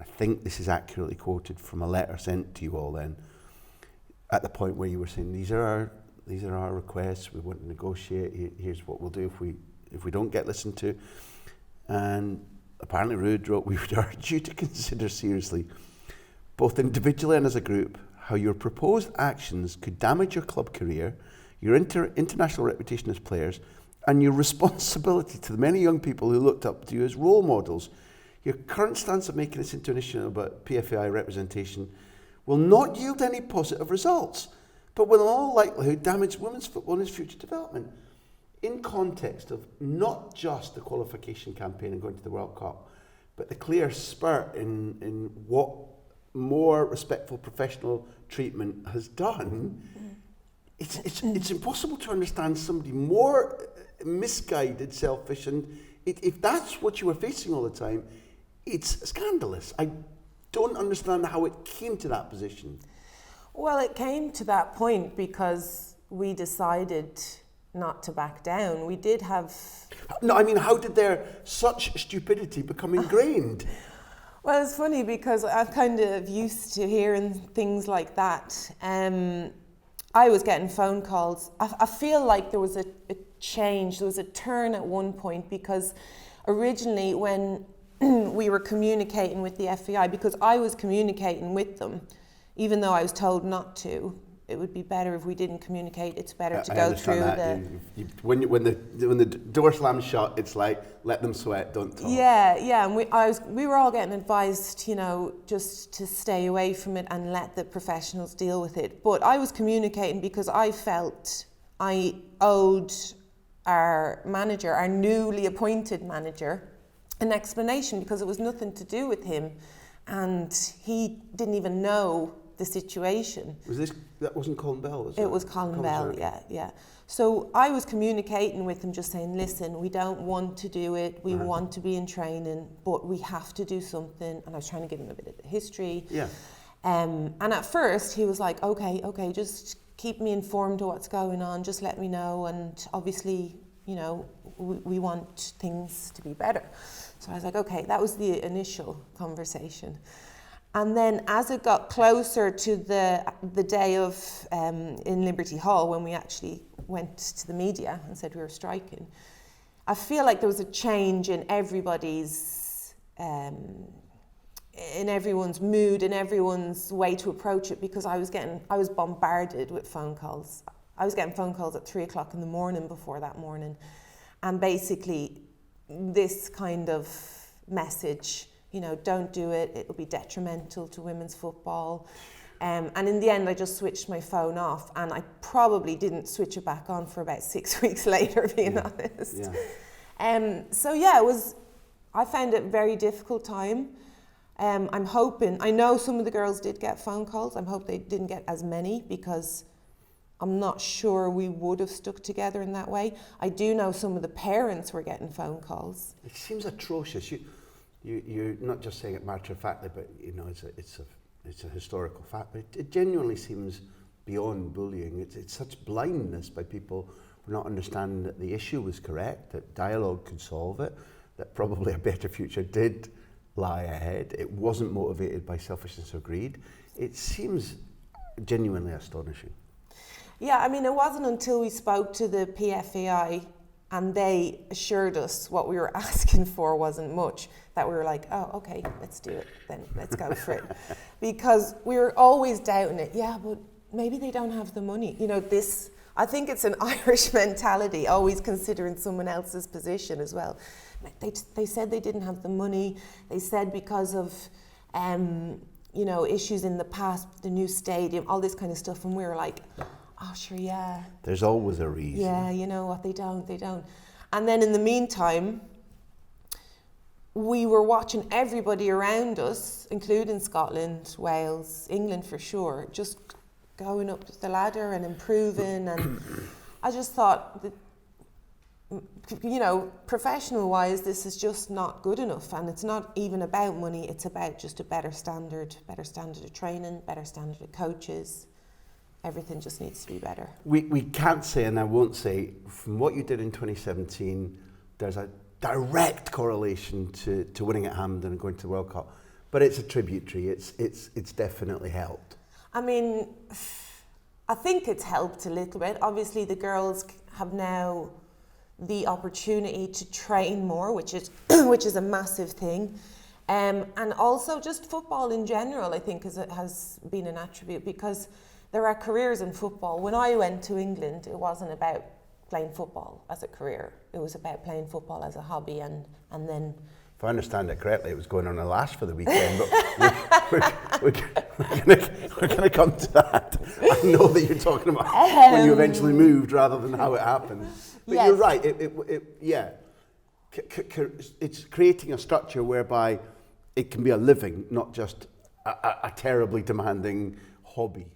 I think this is accurately quoted from a letter sent to you all then, at the point where you were saying, these are our requests, we want to negotiate, here's what we'll do if we don't get listened to. And apparently Ruud wrote, we would urge you to consider seriously, both individually and as a group, how your proposed actions could damage your club career, your international reputation as players, and your responsibility to the many young people who looked up to you as role models. Your current stance of making this into an issue about PFAI representation will not yield any positive results, but will in all likelihood damage women's football and its future development. In context of not just the qualification campaign and going to the World Cup, but the clear spurt in what more respectful professional treatment has done, it's impossible to understand somebody more misguided, selfish, and if that's what you were facing all the time, it's scandalous. I don't understand how it came to that position. Well, it came to that point because we decided not to back down. We did have... No, I mean, how did their such stupidity become ingrained? Well, it's funny because I'm kind of used to hearing things like that. I was getting phone calls. I feel like there was a change, there was a turn at one point, because originally when we were communicating with the FAI, because I was communicating with them, even though I was told not to. It would be better if we didn't communicate. It's better to go through the... When the door slams shut, it's like, let them sweat, don't talk. Yeah, and we were all getting advised, just to stay away from it and let the professionals deal with it. But I was communicating because I felt I owed our manager, our newly appointed manager, an explanation, because it was nothing to do with him, and he didn't even know the situation. That wasn't Colin Bell, was it? It was Colin Bell, yeah. So I was communicating with him, just saying, listen, we don't want to do it, we want to be in training, but we have to do something. And I was trying to give him a bit of the history. Yeah. And at first he was like, okay, just keep me informed of what's going on, just let me know, and obviously, we want things to be better. So I was like, okay, that was the initial conversation. And then as it got closer to the day of in Liberty Hall, when we actually went to the media and said we were striking, I feel like there was a change in everybody's, in everyone's mood, in everyone's way to approach it, because I was bombarded with phone calls. I was getting phone calls at 3:00 in the morning before that morning. And basically this kind of message, don't do it, it'll be detrimental to women's football. And in the end, I just switched my phone off, and I probably didn't switch it back on for about 6 weeks later, being honest. Yeah. I found it a very difficult time. I'm hoping, I know some of the girls did get phone calls. I hope they didn't get as many, because I'm not sure we would have stuck together in that way. I do know some of the parents were getting phone calls. It seems atrocious. You're not just saying it matter-of-factly, but it's a historical fact. But it genuinely seems beyond bullying. It's such blindness by people for not understanding that the issue was correct, that dialogue could solve it, that probably a better future did lie ahead. It wasn't motivated by selfishness or greed. It seems genuinely astonishing. Yeah, I mean, it wasn't until we spoke to the PFAI and they assured us what we were asking for wasn't much, that we were like, oh, okay, let's do it, then let's go for it. Because we were always doubting it. Yeah, but maybe they don't have the money. I think it's an Irish mentality, always considering someone else's position as well. They said they didn't have the money. They said because of, issues in the past, the new stadium, all this kind of stuff. And we were like, oh, sure, yeah. There's always a reason. Yeah, you know what, they don't. And then in the meantime, we were watching everybody around us, including Scotland, Wales, England for sure, just going up the ladder and improving. And I just thought that, professional-wise, this is just not good enough. And it's not even about money, it's about just a better standard of training, better standard of coaches. Everything just needs to be better. We can't say, and I won't say, from what you did in 2017, there's a direct correlation to winning at Hampden and going to the World Cup. But it's a tributary. It's definitely helped. I mean, I think it's helped a little bit. Obviously, the girls have now the opportunity to train more, which is which is a massive thing. And also just football in general, I think, has been an attribute, because there are careers in football. When I went to England, it wasn't about playing football as a career. It was about playing football as a hobby, and then... If I understand it correctly, it was going on a lash for the weekend, but we're going to come to that. I know that you're talking about when you eventually moved rather than how it happened. But yes. You're right, it's creating a structure whereby it can be a living, not just a terribly demanding hobby.